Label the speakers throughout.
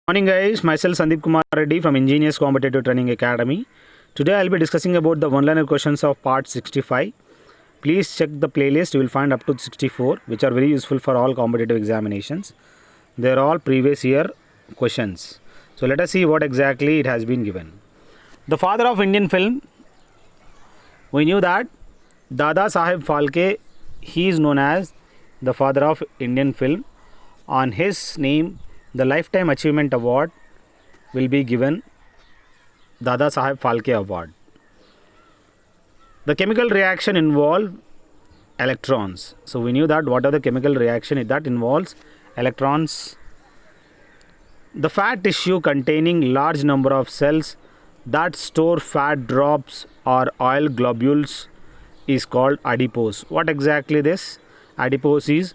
Speaker 1: Morning guys, myself Sandeep Kumar Reddy from Ingenious Competitive Training Academy. Today I'll be discussing about the one-liner questions of part 65. Please check the playlist, you will find up to 64 which are very useful for all competitive examinations. They are all previous year questions. So let us see what exactly it has been given. The father of Indian film, we knew that Dada Saheb Phalke, he is known as the father of Indian film. On his name, the Lifetime Achievement Award will be given, Dada Saheb Phalke Award. The chemical reaction involve electrons. So we knew that what are the chemical reaction that involves electrons. The fat tissue containing large number of cells that store fat drops or oil globules is called adipose. What exactly this? Adipose is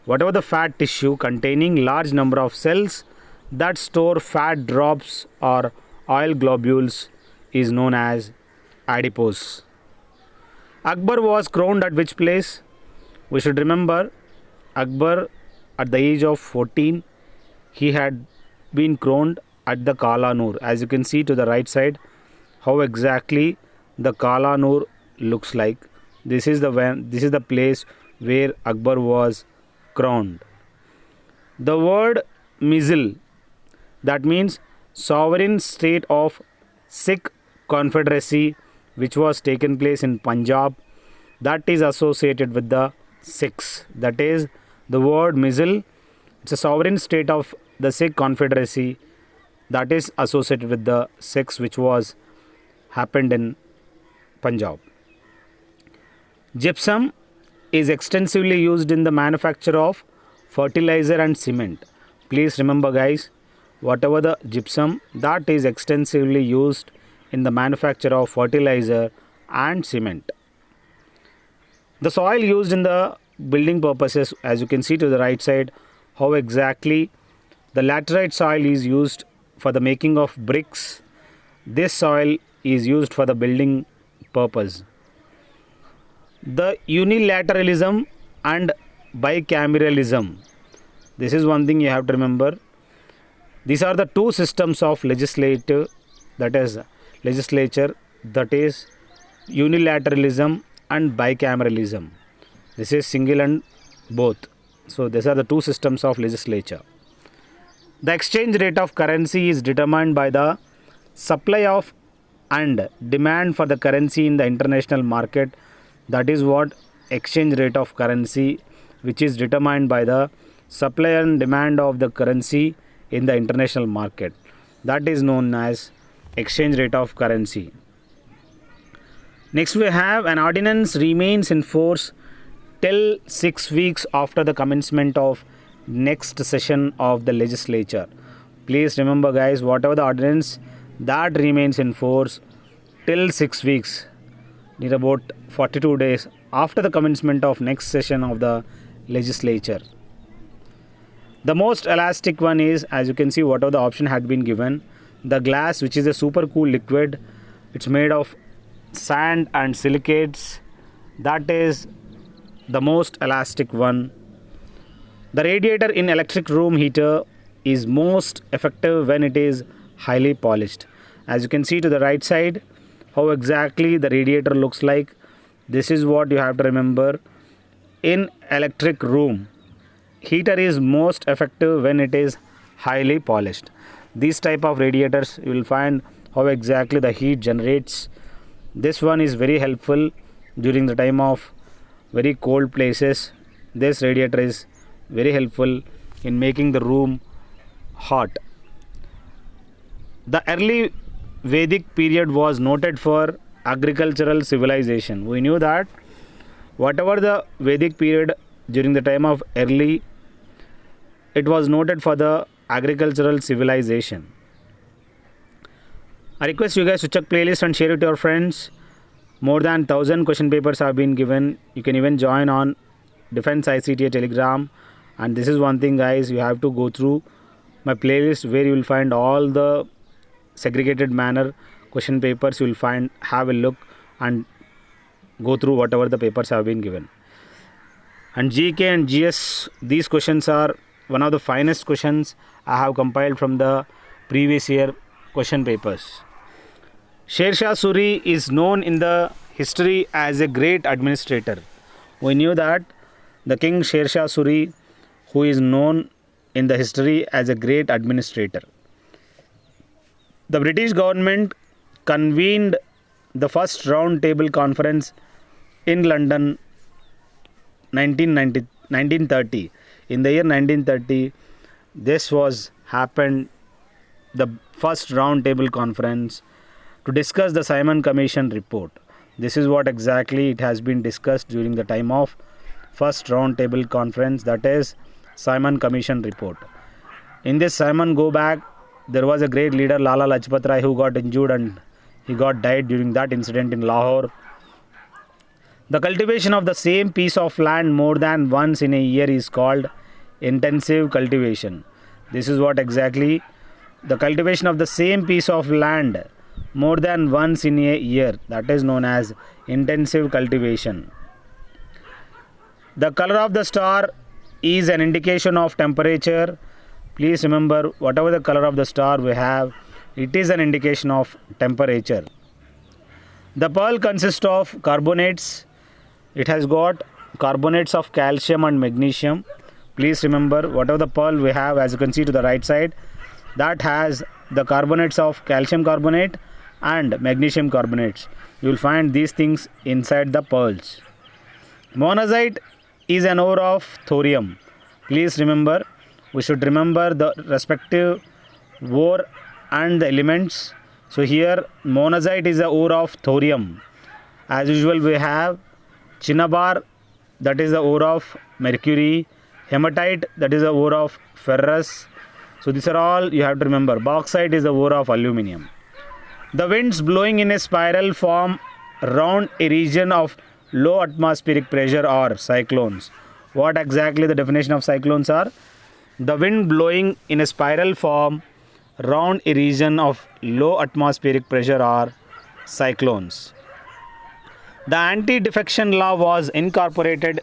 Speaker 1: whatever the fat tissue containing large number of cells that store fat drops or oil globules is known as adipose. Akbar was crowned at which place? We should remember Akbar at the age of 14 he had been crowned at the Kala Noor. As you can see to the right side how exactly the Kala Noor looks like. This is the place where Akbar was crowned. The word Mizil, that means sovereign state of Sikh confederacy which was taken place in Punjab, that is associated with the Sikhs. That is the word Mizil. It's a sovereign state of the Sikh confederacy that is associated with the Sikhs which was happened in Punjab. Gypsum is extensively used in the manufacture of fertilizer and cement. Please remember guys, whatever the gypsum that is extensively used in the manufacture of fertilizer and cement. The soil used in the building purposes, as you can see to the right side how exactly the laterite soil is used for the making of bricks. This soil is used for the building purpose. The unilateralism and bicameralism, this is one thing you have to remember. These are the two systems of legislature, that is unilateralism and bicameralism. This is single and both. So these are the two systems of legislature. The exchange rate of currency is determined by the supply of and demand for the currency in the international market. That is what exchange rate of currency, which is determined by the supply and demand of the currency in the international market. That is known as exchange rate of currency. Next we have an ordinance remains in force till 6 weeks after the commencement of next session of the legislature. Please remember guys, whatever the ordinance that remains in force till 6 weeks, near about 42 days after the commencement of next session of the legislature. The most elastic one is, as you can see, whatever the option had been given, the glass, which is a super cool liquid. It's made of sand and silicates. That is the most elastic one. The radiator in electric room heater is most effective when it is highly polished. As you can see to the right side how exactly the radiator looks like. This is what you have to remember. In electric room, heater is most effective when it is highly polished. These type of radiators you will find how exactly the heat generates. This one is very helpful during the time of very cold places. This radiator is very helpful in making the room hot. The early Vedic period was noted for agricultural civilization. We knew that whatever the Vedic period during the time of early, it was noted for the agricultural civilization. I request you guys to check playlist and share it to your friends. More than 1000 question papers have been given. You can even join on Defense ICTA Telegram. And this is one thing guys, you have to go through my playlist where you will find all the segregated manner question papers. You will find, have a look and go through whatever the papers have been given. And GK and GS, these questions are one of the finest questions I have compiled from the previous year question papers. Sher Shah Suri is known in the history as a great administrator. We knew that the king Sher Shah Suri, who is known in the history as a great administrator. The British government convened the first round table conference in London 1930. In the year 1930, this was happened, the first round table conference, to discuss the Simon Commission report. This is what exactly it has been discussed during the time of first round table conference, that is Simon Commission report. In this Simon go back, there was a great leader Lala Lajpat Rai who got injured and he got died during that incident in Lahore. The cultivation of the same piece of land more than once in a year is called intensive cultivation. This is what exactly, the cultivation of the same piece of land more than once in a year, that is known as intensive cultivation. The color of the star is an indication of temperature. Please remember, whatever the color of the star we have, it is an indication of temperature. The pearl consists of carbonates. It has got carbonates of calcium and magnesium. Please remember, whatever the pearl we have, as you can see to the right side, that has the carbonates of calcium carbonate and magnesium carbonates. You will find these things inside the pearls. Monazite is an ore of thorium. Please remember, we should remember the respective ore and the elements. So here monazite is the ore of thorium. As usual, we have cinnabar, that is the ore of mercury. Hematite, that is the ore of ferrous. So these are all you have to remember. Bauxite is the ore of aluminium. The winds blowing in a spiral form round a region of low atmospheric pressure are cyclones. What exactly the definition of cyclones are? The wind blowing in a spiral form round a region of low atmospheric pressure are cyclones. The anti-defection law was incorporated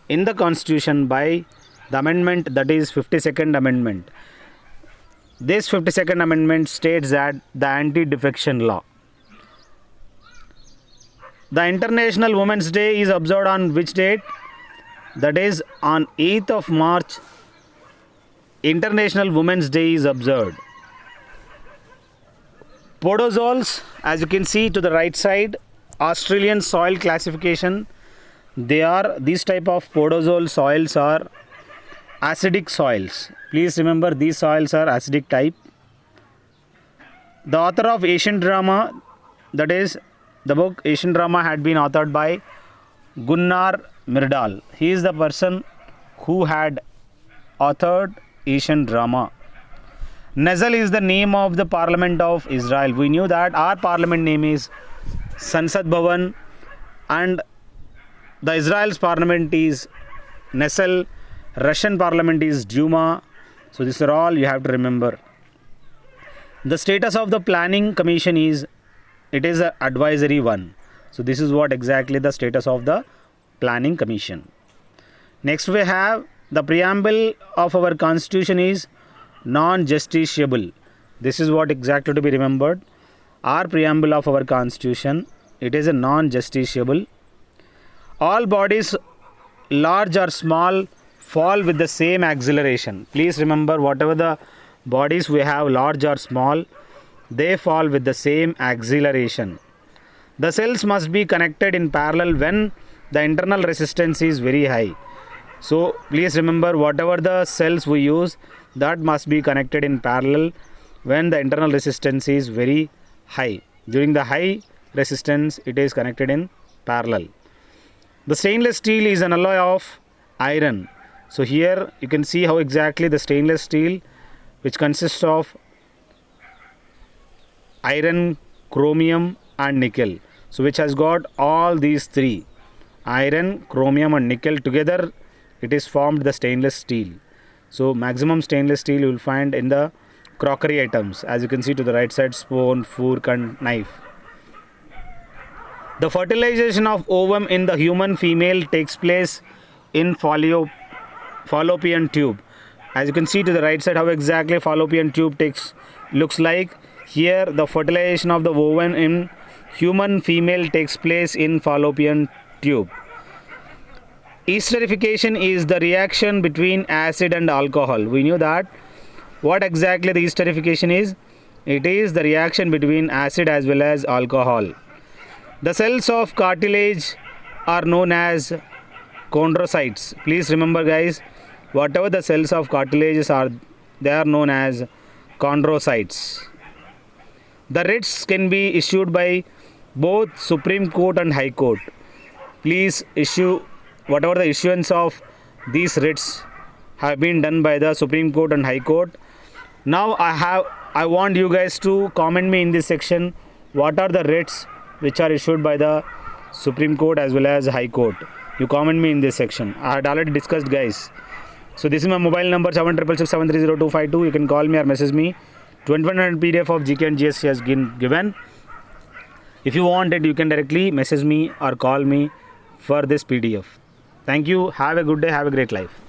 Speaker 1: in the constitution by the amendment, that is 52nd amendment. This 52nd amendment states that the anti-defection law. The International Women's Day is observed on which date? That is on 8th of March. International Women's Day is observed. Podozols, as you can see to the right side, Australian soil classification. These type of podozol soils are acidic soils. Please remember, these soils are acidic type. The author of Asian Drama, that is the book Asian Drama, had been authored by Gunnar Myrdal. He is the person who had authored Asian Drama. Nazal is the name of the Parliament of Israel. We knew that our parliament name is Sansad Bhavan and the Israel's parliament is Knesset. Russian parliament is Duma. So these are all you have to remember. The status of the planning commission is, it is an advisory one. So this is what exactly the status of the planning commission. Next we have the preamble of our constitution is non-justiciable. This is what exactly to be remembered. Our preamble of our constitution, it is a non-justiciable. All bodies, large or small, fall with the same acceleration. Please remember, whatever the bodies we have, large or small, they fall with the same acceleration. The cells must be connected in parallel when the internal resistance is very high. So please remember, whatever the cells we use, that must be connected in parallel when the internal resistance is very high. During the high resistance, it is connected in parallel. The stainless steel is an alloy of iron. So here you can see how exactly the stainless steel, which consists of iron, chromium and nickel. So which has got all these three, iron, chromium and nickel together, it is formed the stainless steel. So maximum stainless steel you will find in the crockery items, as you can see to the right side, spoon, fork and knife. The fertilization of ovum in the human female takes place in fallopian tube. As you can see to the right side how exactly fallopian tube looks like. Here the fertilization of the ovum in human female takes place in fallopian tube. Esterification is the reaction between acid and alcohol. We knew that. What exactly the esterification is? It is the reaction between acid as well as alcohol. The cells of cartilage are known as chondrocytes. Please remember guys, whatever the cells of cartilages are, they are known as chondrocytes. The writs can be issued by both Supreme Court and High Court. Please issue whatever the issuance of these writs have been done by the Supreme Court and High Court. Now I want you guys to comment me in this section what are the writs which are issued by the Supreme Court as well as High Court. You comment me in this section. I had already discussed guys. So this is my mobile number 7667302252. You can call me or message me. 2100 PDF of GK and GS has been given. If you want it, you can directly message me or call me for this PDF. Thank you. Have a good day. Have a great life.